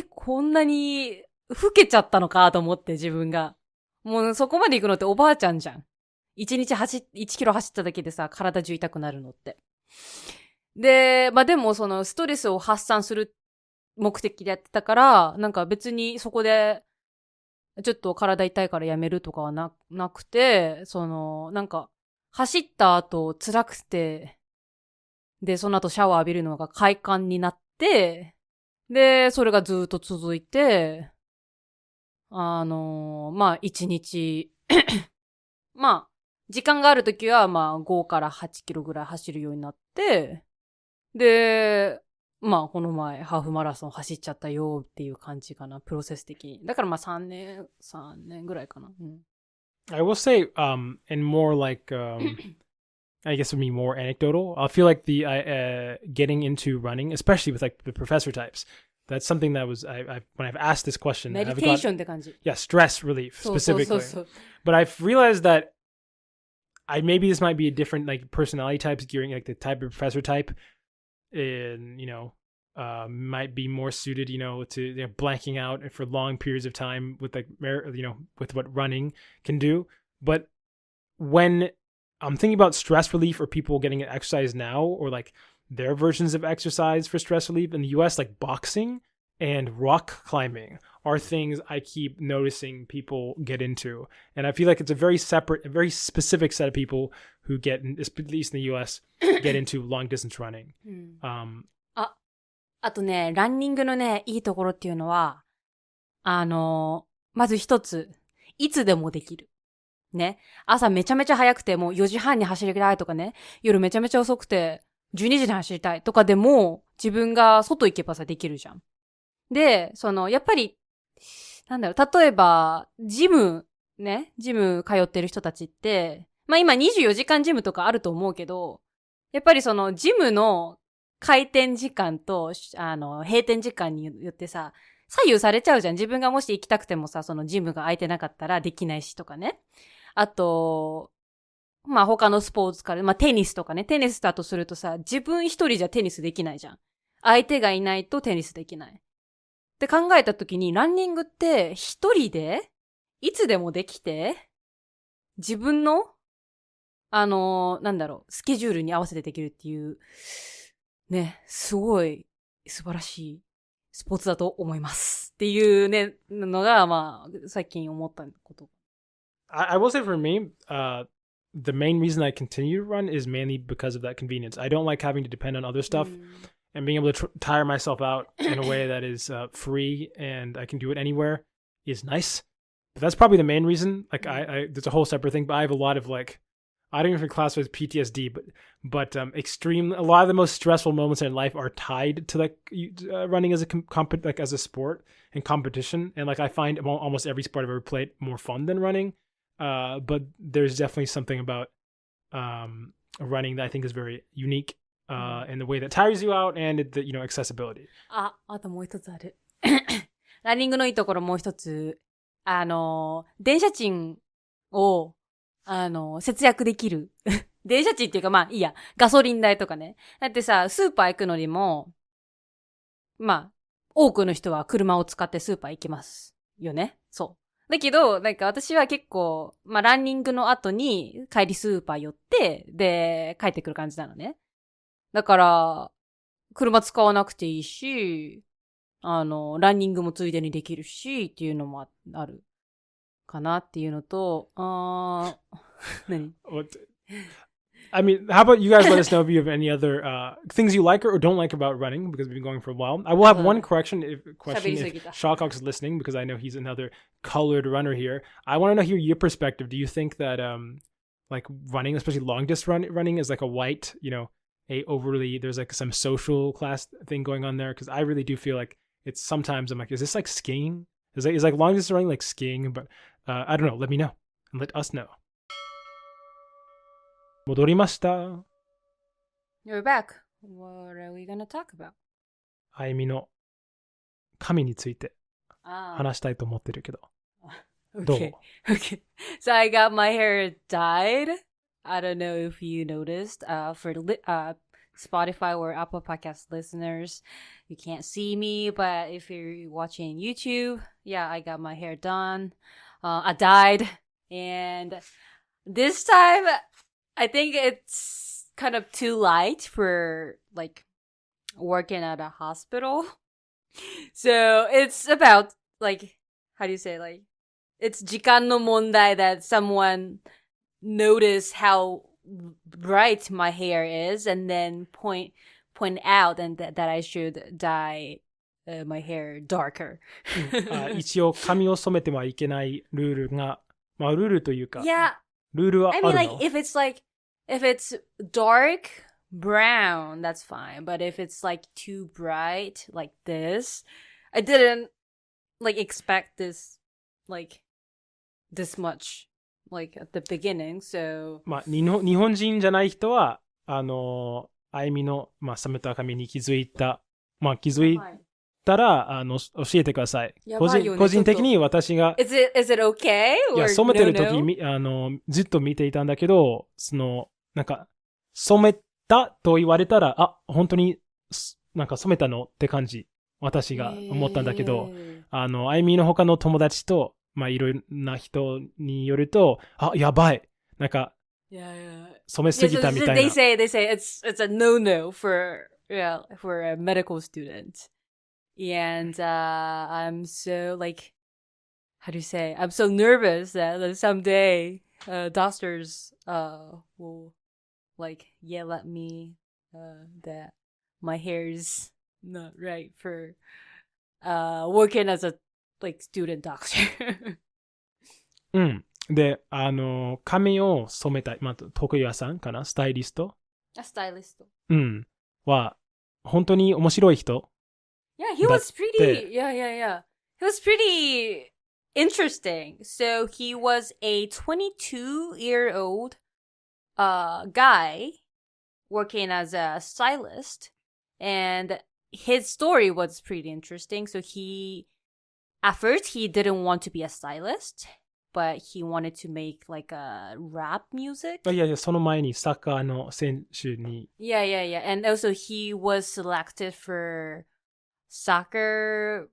こんなに老けちゃったのかと思って自分が。もうそこまで行くのっておばあちゃんじゃん。1キロ走っただけでさ、体中痛くなるのって。で、でもそのストレスを発散する目的でやってたから、なんか別にそこで、ちょっと体痛いからやめるとかはなくて、なんか、走った後辛くて、で、その後シャワー浴びるのが快感になって、で、それがずっと続いて、一日、まあ、時間があるときは、5から8キロぐらい走るようになって、で、この前、ハーフマラソン走っちゃったよっていう感じかな、プロセス的に。だから3年ぐらいかな。I will say, and more like, I guess it would be more anecdotal. I feel like the getting into running, especially with like the professor types, that's something that was when I've asked this question, meditation って感じ。Yeah, stress relief そうそうそう specifically. そう。But I've realized that maybe this might be a different like personality types gearing like the type of professor type, and might be more suited, to blanking out for long periods of time with like with what running can do. But when I'm thinking about stress relief or people getting an exercise now, or like their versions of exercise for stress relief in the US, like boxing and rock climbing are things I keep noticing people get into. And I feel like it's a very specific set of people who get, at least in the US, get into long distance running. あとね、ランニングのね、いいところっていうのは、まず一つ、いつでもできる。ね。朝めちゃめちゃ早くてもう4時半に走りたいとかね。夜めちゃめちゃ遅くて12時に走りたいとかでも自分が外行けばさできるじゃん。で、やっぱり、例えば、ジム通ってる人たちって、今24時間ジムとかあると思うけど、やっぱりジムの開店時間と、閉店時間によってさ、左右されちゃうじゃん。自分がもし行きたくてもさ、ジムが空いてなかったらできないしとかね。あと、他のスポーツから、テニスとかね。テニスだとするとさ、自分一人じゃテニスできないじゃん。相手がいないとテニスできない。って考えたときに、ランニングって一人で、いつでもできて、自分の、スケジュールに合わせてできるっていう、ね、すごい素晴らしいスポーツだと思います。っていうね、のが、最近思ったこと。I will say for me, the main reason I continue to run is mainly because of that convenience. I don't like having to depend on other stuff, and being able to tire myself out in a way that is free and I can do it anywhere is nice. But that's probably the main reason. Like I there's a whole separate thing, but I have a lot of like, I don't even classify as PTSD, but a lot of the most stressful moments in life are tied to like running as as a sport and competition. And like I find almost every sport I've ever played more fun than running. But there's definitely something about running that I think is very unique in the way that tires you out and the accessibility. あともう一つある。ランニングのいいところもう一つ、電車賃を節約できる。電車賃っていうかいいや、ガソリン代とかね。だってさ、スーパー行くのにも、多くの人は車を使ってスーパー行きますよね。そう。だけど、私は結構、ランニングの後に帰りスーパー寄って、で、帰ってくる感じなのね。だから、車使わなくていいし、ランニングもついでにできるし、っていうのもあるかなっていうのと、何I mean, how about you guys let us know if you have any other things you like or don't like about running, because we've been going for a while. I will have one question if Shawcock is listening, because I know he's another colored runner here. I want to know your perspective. Do you think that like running, especially long distance running, is like a white, there's like some social class thing going on there? Because I really do feel like it's sometimes I'm like, is this like skiing? Is like long distance running like skiing? But I don't know. Let me know and let us know. 戻りました。You're back. What are we gonna talk about? あゆみの髪について話したいと思ってるけど。Okay. So I got my hair dyed. I don't know if you noticed. For Spotify or Apple Podcast listeners, you can't see me, but if you're watching YouTube, yeah, I got my hair done. I dyed, and this time I think it's kind of too light for like working at a hospital. So it's about like, how do you say, like, it's 時間の問題 that someone notice how bright my hair is and then point out and that I should dye my hair darker. 一応髪を染めてはいけないルールが、まあルールというか、 Yeah, ルールはあ I る mean の if it's dark brown, that's fine. But if it's like too bright like this, I didn't like expect this like this much like at the beginning. So まあ日本人じゃない人は、あゆみの、まあ、染めた髪に気づいた、まあ気づいたら、教えてください。やばいよね個人的に私が、is it okay? いや、 Or 染めてる時 no? ずっと見ていたんだけど、なんか、染めたと言われたら、あ、本当に、なんか染めたのって感じ。私が思ったんだけど、あゆみの他の友達と、まあ、いろいろな人によると、あ、やばい。なんか、染めすぎたみたいな。They say it's a no for a medical student. And I'm so like, how do you say? I'm so nervous that someday doctors will like yell at me that my hair's not right for working as a like student doctor. うん。で、髪を染めたい、まあ、得意屋さんかな、スタイリスト。A stylist. うん。は、本当に面白い人。Yeah, he was pretty. Yeah. He was pretty interesting. So he was a 22-year-old guy working as a stylist, and his story was pretty interesting. So at first he didn't want to be a stylist, but he wanted to make like a rap music. いやいや、その前にサッカーの選手に。Yeah. And also he was selected for soccer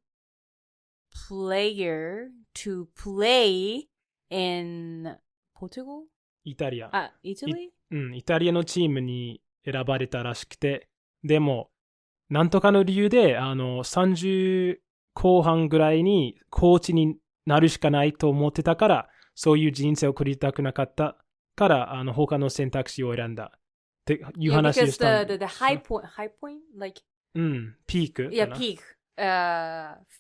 player to play in Portugal? イタリア。Italy? イタリアのチームに選ばれたらしくて、でも、なんとかの理由で、30後半ぐらいにコーチになるしかないと思ってたから、そういう人生を送りたくなかったから、他の選択肢を選んだっていう話をした。Because the high point, like, ピーク Yeah, peak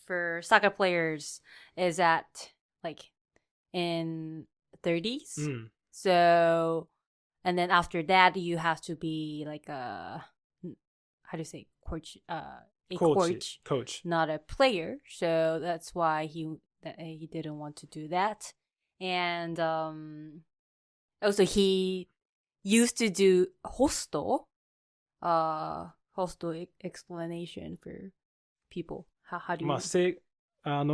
for soccer players is at like in 30s. So, and then after that, you have to be like how do you say coach? Coach, not a player. So that's why he didn't want to do that. And also he used to do hostel explanation for people. How do you... まあ、書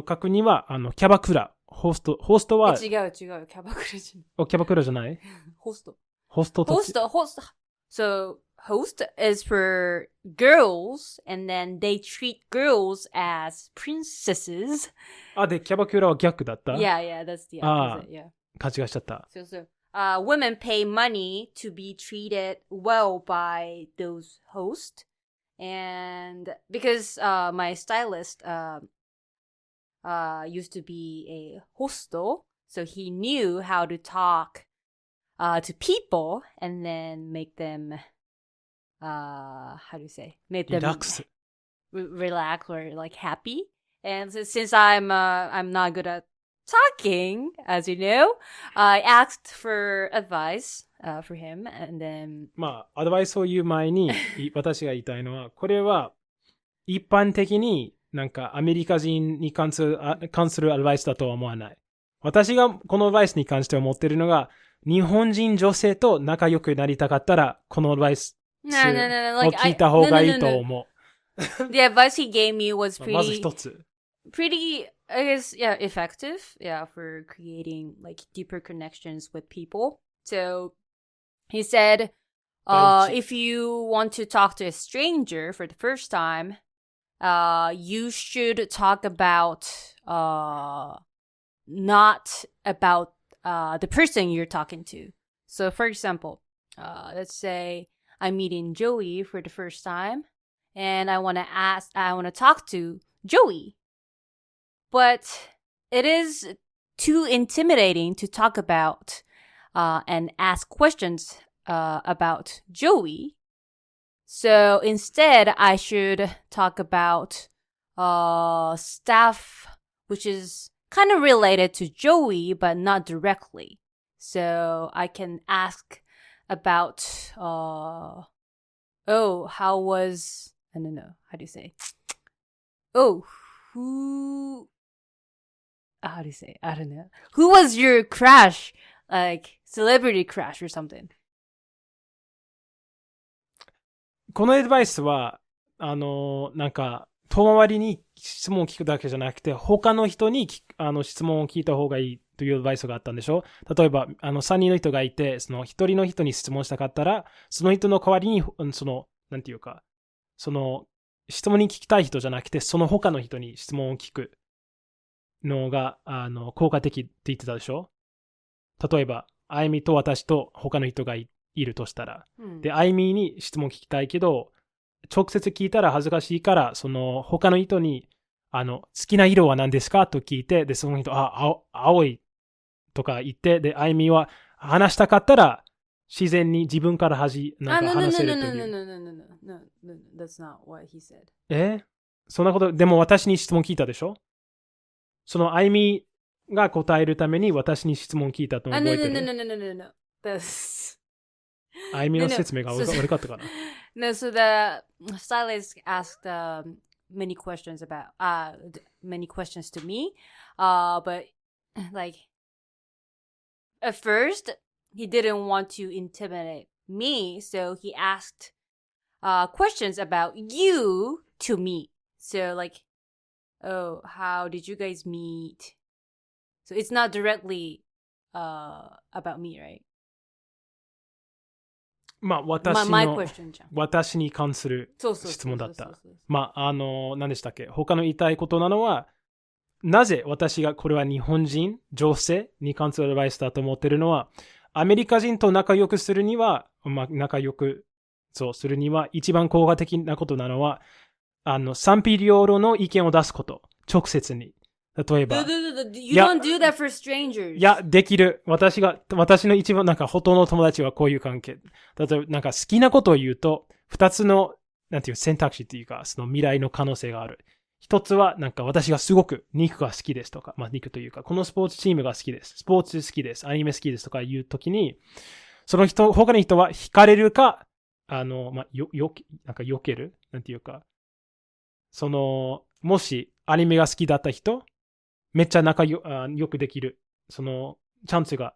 くには、キャバクラ。ホストは、違う。キャバクラじゃない。キャバクラじゃない？ホスト。So, host is for girls, and then they treat girls as princesses. で、キャバクラは逆だった？ Yeah, that's the opposite, yeah. 勘違いしちゃった。So, women pay money to be treated well by those hosts. And because my stylist used to be a hostel, so he knew how to talk to people and then make them how do you say? Make them relax or like happy. And since I'm not good at talking, as you know, I asked for advice for him, and then まあアドバイスを言う前に私が言いたいのは、これは一般的になんかアメリカ人に関するアドバイスだとは思わない。私がこのアドバイスに関して思っているのが、日本人女性と仲良くなりたかったらこのアドバイスを聞いた方がいいと思う。The advice he gave me was まず一つ。pretty, I guess, yeah, effective, yeah, for creating like deeper connections with people. So he said, if you want to talk to a stranger for the first time, you should talk about, not about the person you're talking to. So for example, let's say I'm meeting Joey for the first time, and I want to talk to Joey. But it is too intimidating to talk about and ask questions about Joey. So instead, I should talk about stuff which is kind of related to Joey, but not directly. So I can ask about, how was, I don't know, how do you say? How do you say? I don't know. Who was your crush? Like, celebrity crush or something. このアドバイスは、なんか、遠回りに質問を聞くだけじゃなくて、他の人に質問を聞いた方がいいというアドバイスがあったんでしょ。例えば、3人の人がいて、その1人の人に質問したかったら、その人の代わりに、なんていうか、質問に聞きたい人じゃなくて、その他の人に質問を聞くのが、効果的って言ってたでしょ。例えば、あゆみと私と他の人がいるとしたら、で、あゆみに質問聞きたいけど、直接聞いたら恥ずかしいから、その他の人に、好きな色は何ですかと聞いて、で、その人、青いとか言って、で、あゆみは話したかったら、自然に自分から話せるという。No, that's not what he said. そんなこと、でも私に質問聞いたでしょ。そのあゆみが答えるために私に質問聞いたと覚えてる。No. That's... あゆみの説明が悪かったかな。No, so the stylist asked many questions to me, but like at first he didn't want to intimidate me, so he asked questions about you to me. So like, how did you guys meet? So it's not directly about me, right? まあ、私に関する質問だった。まあ、何でしたっけ。他の言いたいことなのは、なぜ私がこれは日本人、女性に関するアドバイスだと思っているのは、アメリカ人と仲良くするには、するには一番効果的なことなのは、賛否両論の意見を出すこと。直接に。例えば。You don't do that for strangers. いや、できる。私の一番ほとんどの友達はこういう関係。例えば好きなことを言うと、二つの、選択肢っていうか、その未来の可能性がある。一つは、私がすごく肉が好きですとか、肉というか、このスポーツチームが好きです。スポーツ好きです。アニメ好きですとか言うときに、その他の人は惹かれるか、避けるもしアニメが好きだった人、めっちゃ仲良くできる。チャンスが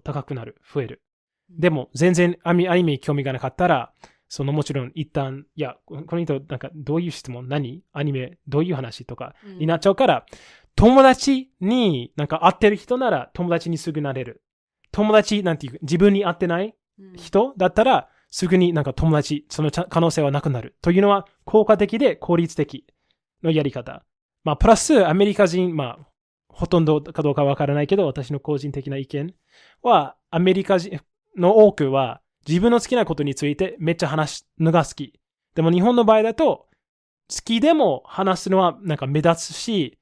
高くなる。増える。でも、全然アニメに興味がなかったら、もちろん一旦、いや、この人、どういう質問アニメ、どういう話とかになっちゃうから、友達に会ってる人なら友達にすぐなれる。友達、自分に会ってない人だったら、すぐに友達、その可能性はなくなる。というのは、効果的で効率的のやり方。プラス、アメリカ人、ほとんどかどうかわからないけど、私の個人的な意見は、アメリカ人の多くは、自分の好きなことについてめっちゃ話すのが好き。でも日本の場合だと、好きでも話すのは目立つし、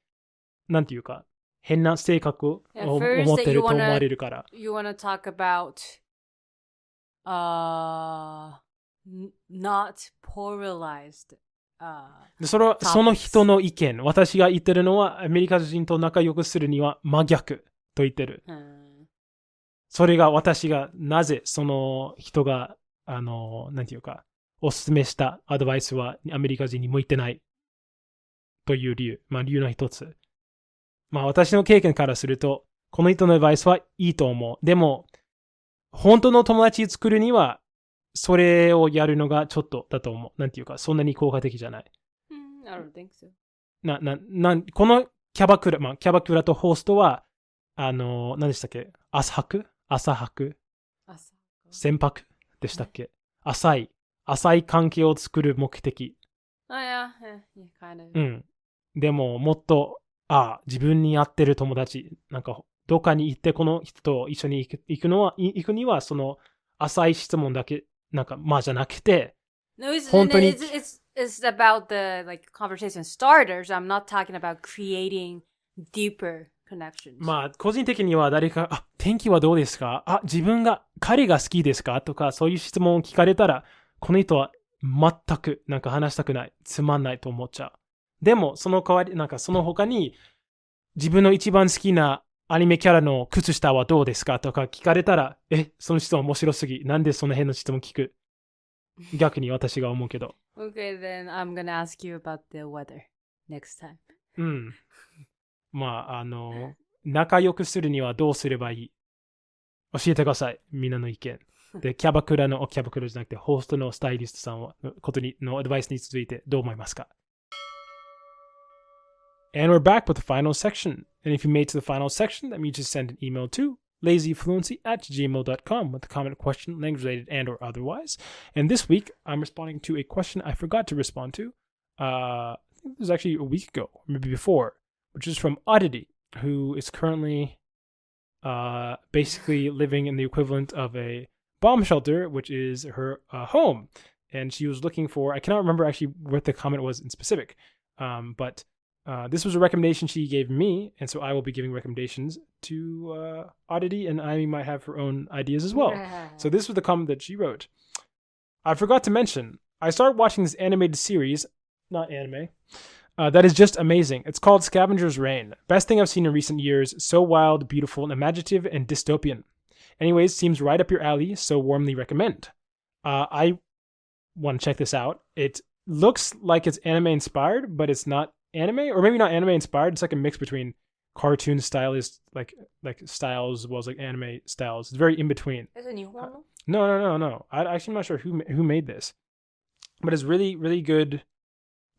変な性格を持ってると思われるから。You wanna talk about not polarizedその人の意見。私が言ってるのは、アメリカ人と仲良くするには真逆と言ってる。それが私がなぜその人が、おすすめしたアドバイスはアメリカ人に向いてないという理由。理由の一つ。私の経験からすると、この人のアドバイスはいいと思う。でも、本当の友達作るには、それをやるのがちょっとだと思う。そんなに効果的じゃない。I don't think so. このキャバクラとホストは、何でしたっけ？浅白船舶でしたっけ？浅い関係を作る目的。Yeah, kind of. でも、もっと、自分に合ってる友達、どっかに行ってこの人と一緒に行くには、その浅い質問だけ、じゃなくて、本当に。It's about the conversation starters. I'm not talking about creating deeper connections. 個人的には誰か、天気はどうですか？彼が好きですか？とか、そういう質問を聞かれたら、この人は全く話したくない。つまんないと思っちゃう。でも、その代わり、なんかその他に、自分の一番好きなアニメキャラの靴下はどうですかとか聞かれたら、その質問面白すぎ。なんでその辺の質問聞く？逆に私が思うけど。Okay, then I'm gonna ask you about the weather next time. うん。まあ、仲良くするにはどうすればいい？教えてください。みんなの意見。で、キャバクラじゃなくて、ホストのスタイリストさんのアドバイスについてどう思いますか？ And we're back with the final section. And if you made it to the final section, that means you send an email to lazyfluency@gmail.com with a comment, question, language related and or otherwise. And this week, I'm responding to a question I forgot to respond to. I think it was actually a week ago, maybe before, which is from Oddity, who is currently basically living in the equivalent of a bomb shelter, which is her home. And she was looking for, I cannot remember actually what the comment was in specific, but this was a recommendation she gave me, and so I will be giving recommendations to Oddity, and Amy might have her own ideas as well. So this was the comment that she wrote. I forgot to mention, I started watching this animated series, not anime, that is just amazing. It's called Scavenger's Reign. Best thing I've seen in recent years. So wild, beautiful, and imaginative and dystopian. Anyways, seems right up your alley, so warmly recommend. I want to check this out. It looks like it's anime inspired, but it's not anime, or maybe not anime inspired. It's like a mix between cartoon stylist like styles as well as like anime styles. It's very in between. Is it Nihon? No. I'm not sure who made this, but it's really, really good.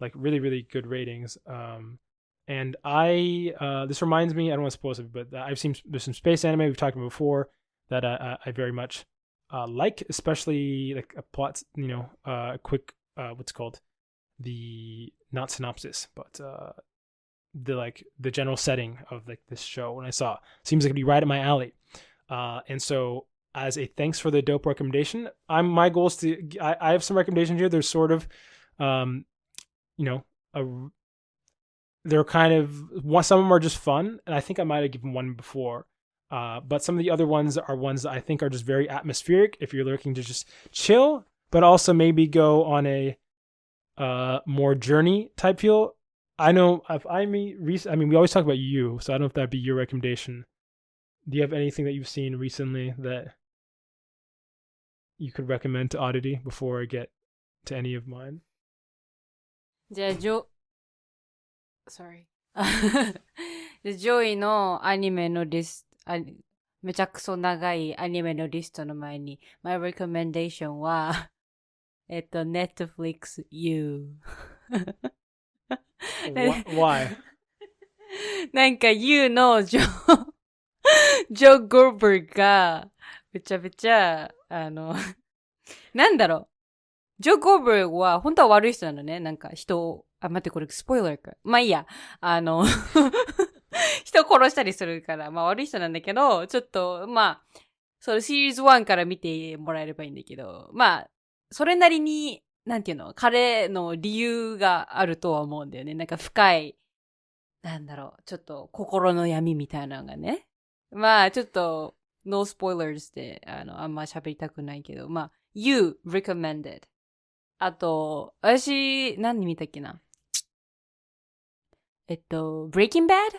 Like really, really good ratings. And this reminds me, I don't want to spoil it, but there's some space anime we've talked about before that I very much like, especially like a plot, quick, what's it called? Not synopsis, but the general setting of like this show when I saw it. Seems like it'd be right up my alley. And so as a thanks for the dope recommendation, my goal is I have some recommendations here. There's sort of, they're kind of, some of them are just fun, and I think I might have given one before, but some of the other ones are ones that I think are just very atmospheric if you're looking to just chill, but also maybe go on a more journey type feel. I know we always talk about you, so I don't know if that'd be your recommendation. Do you have anything that you've seen recently that you could recommend to Oddity before I get to any of mine? じゃあ、sorry. 上位のアニメのリスト、めちゃくそ長いアニメのリストの前に、my recommendation は、Netflix You. Why? なんか You のジョー・ゴーバーが、めちゃめちゃ、なんだろう。ジョー・ゴーバーは本当は悪い人なのね。なんか人を、待ってこれスポイラーか。まあいいや。人を殺したりするから、まあ悪い人なんだけど、ちょっと、まあ、そのシリーズ1から見てもらえればいいんだけど、まあ、それなりに、なんていうの、彼の理由があるとは思うんだよね。なんか深い、なんだろう、ちょっと心の闇みたいなのがね。まあ、ちょっと、no spoilers で、あんま喋りたくないけど、まあ、You recommended. あと、私、何見たっけなBreaking Bad?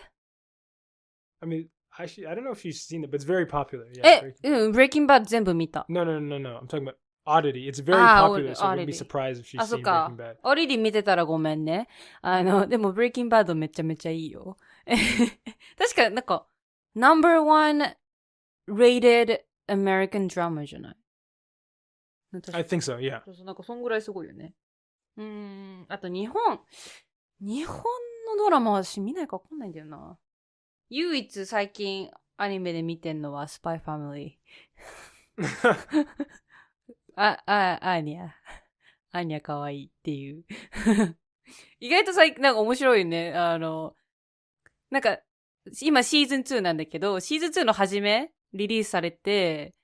I mean, actually, I don't know if you've seen it, but it's very popular. Yeah, Breaking Bad 全部見た。No. I'm talking about Oddity. It's very popular, so I wouldn't be surprised if she's seen Breaking Bad. オリリ見てたらごめんね。でも Breaking Bad めちゃめちゃいいよ。確か、なんか、No.1 rated American drama じゃないI think so, yeah. なんかそんぐらいすごいよね。あと日本のドラマは私見ないかわかんないんだよな。唯一最近アニメで見てんのはスパイファミリー。アーニャかわいいっていう。意外となんか面白いね。なんか、今シーズン2なんだけど、シーズン2の初めリリースされて、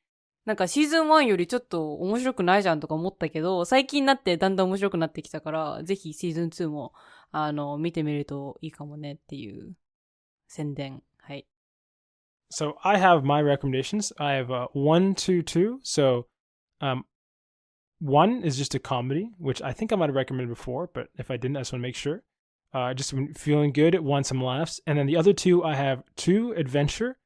なんかシーズン1よりちょっと面白くないじゃんとか思ったけど、最近になってだんだん面白くなってきたから、ぜひシーズン2も、見てみるといいかもねっていう宣伝。はい。So I have my recommendations. I have 1, 2, 2. So, 1 is just a comedy, which I think I might have recommended before, but if I didn't, I just want to make sure. Just feeling good, want some laughs. And then the other two, I have 2 adventure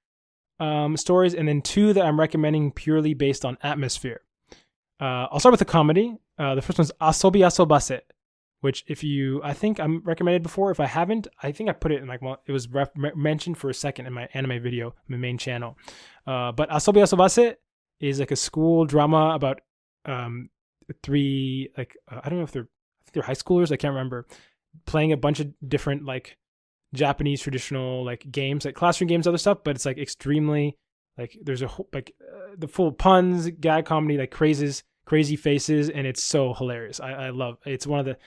stories, and then 2 that I'm recommending purely based on atmosphere. I'll start with the comedy. The first one's Asobi Asobase, which I think I'm recommended before. If I haven't, I think I put it in it was mentioned for a second in my anime video, my main channel. But Asobi Asobase is like a school drama about 3 I don't know if I think they're high schoolers. I can't remember, playing a bunch of different Japanese traditional games, classroom games, other stuff. But it's extremely there's a whole the full puns, gag comedy, crazy faces, and it's so hilarious. I love it's one of the.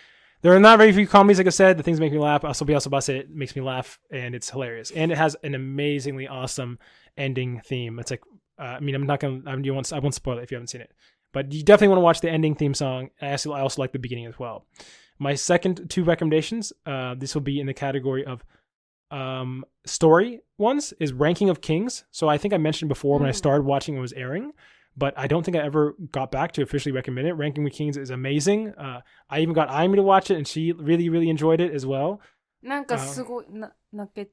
There are not very few comedies, like I said. The things make me laugh. Asobi Asobase makes me laugh, and it's hilarious. And it has an amazingly awesome ending theme. It's I won't spoil it if you haven't seen it. But you definitely want to watch the ending theme song. I also like the beginning as well. My second 2 recommendations, this will be in the category of story ones, is Ranking of Kings. So I think I mentioned before when I started watching it was airing, but I don't think I ever got back to officially recommend it. Ranking of Kings is amazing. I even got Aimi to watch it, and she really, really enjoyed it as well. なんかすごい、泣け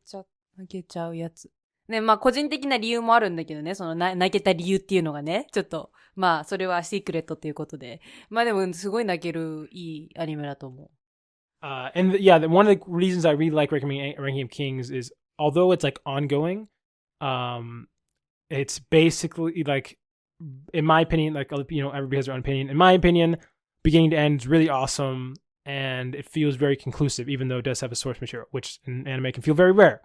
ちゃうやつ。ね、まあ個人的な理由もあるんだけどね、その泣けた理由っていうのがね、ちょっと、まあそれはシークレットっていうことで。まあでもすごい泣けるいいアニメだと思う。And one of the reasons I really like recommending Ranking of Kings is, although it's ongoing, it's basically in my opinion, everybody has their own opinion. In my opinion, beginning to end is really awesome, and it feels very conclusive, even though it does have a source material, which in anime can feel very rare.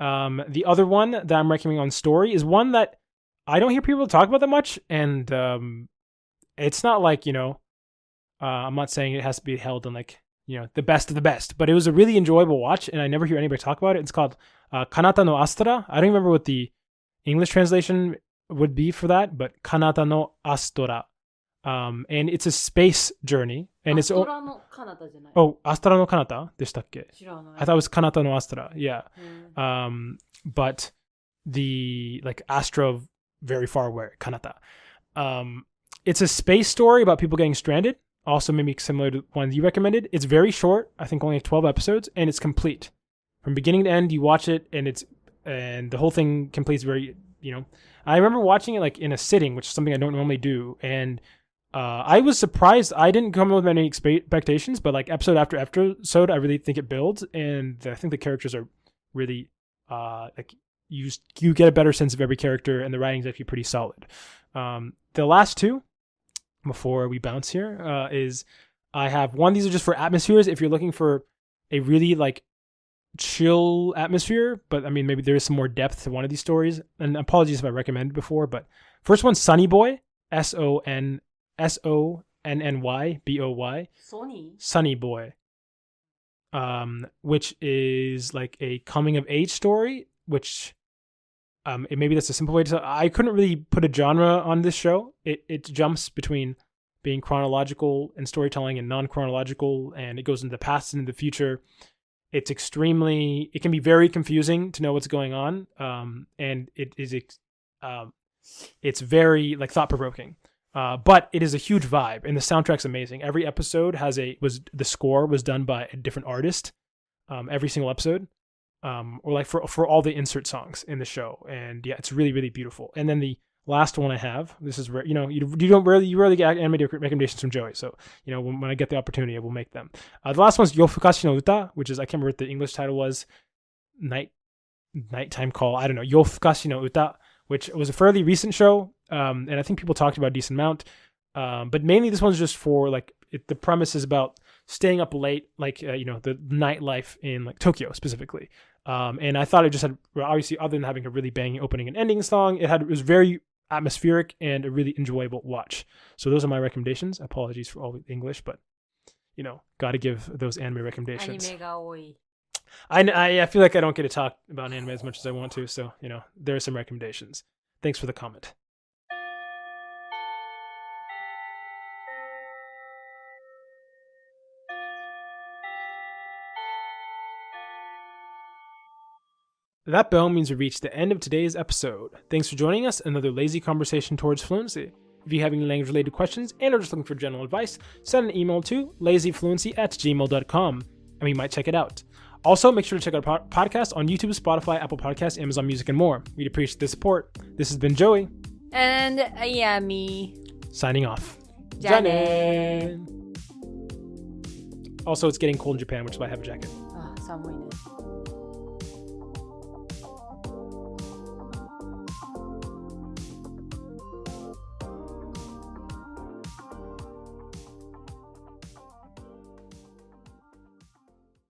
The other one that I'm recommending on story is one that I don't hear people talk about that much, and it's not I'm not saying it has to be held on the best of the best, but it was a really enjoyable watch, and I never hear anybody talk about it. It's called Kanata no Astora. I don't remember what the English translation would be for that, but Kanata no Astora. And it's a space journey, and it's Astora no Kanata じゃない。 Oh, Astora no Kanata でしたっけ? 知らない。 I thought it was Kanata no Astora. Yeah. But the Astra very far away, Kanata. It's a space story about people getting stranded. Also maybe similar to one you recommended. It's very short. I think only 12 episodes, and it's complete. From beginning to end, you watch it, and the whole thing completes very, I remember watching it in a sitting, which is something I don't normally do, and I was surprised. I didn't come with any expectations, but episode after episode, I really think it builds, and I think the characters are really you get a better sense of every character, and the writing is actually pretty solid. The last 2, before we bounce here, is I have one. These are just for atmospheres. If you're looking for a really chill atmosphere, but I mean maybe there is some more depth to one of these stories. And apologies if I recommended before, but first one, Sunny Boy, SONNY BOY. Sunny Boy. Which is a coming of age story, which maybe that's a simple way to say. I couldn't really put a genre on this show. It jumps between being chronological and storytelling and non-chronological, and it goes into the past and into the future. It can be very confusing to know what's going on, and it's very thought-provoking. But it is a huge vibe, and the soundtrack's amazing. Every episode the score was done by a different artist, every single episode, or for all the insert songs in the show. And yeah, it's really, really beautiful. And then the last one I have, this is rare, you rarely get anime recommendations from Joey. So, when I get the opportunity, I will make them. The last one's Yofukashi no Uta, which is, I can't remember what the English title was. Nighttime Call. I don't know. Yofukashi no Uta, which was a fairly recent show. And I think people talked about a decent amount. But mainly this one's just for the premise is about staying up late, the nightlife in Tokyo specifically. And I thought it just had, obviously, other than having a really banging opening and ending song, it was very atmospheric and a really enjoyable watch. So those are my recommendations. Apologies for all the English, but got to give those anime recommendations. Animeが多い。I feel like I don't get to talk about anime as much as I want to, so there are some recommendations. Thanks for the comment. That bell means we reached the end of today's episode. Thanks for joining us, another lazy conversation towards fluency. If you have any language-related questions and are just looking for general advice, send an email to lazyfluency@gmail.com, and we might check it out. Also, make sure to check out our podcast on YouTube, Spotify, Apple Podcasts, Amazon Music, and more. We'd appreciate the support. This has been Joey. And Yami. Signing off. じゃあね。 Also, it's getting cold in Japan, which is why I have a jacket. あ、寒いね。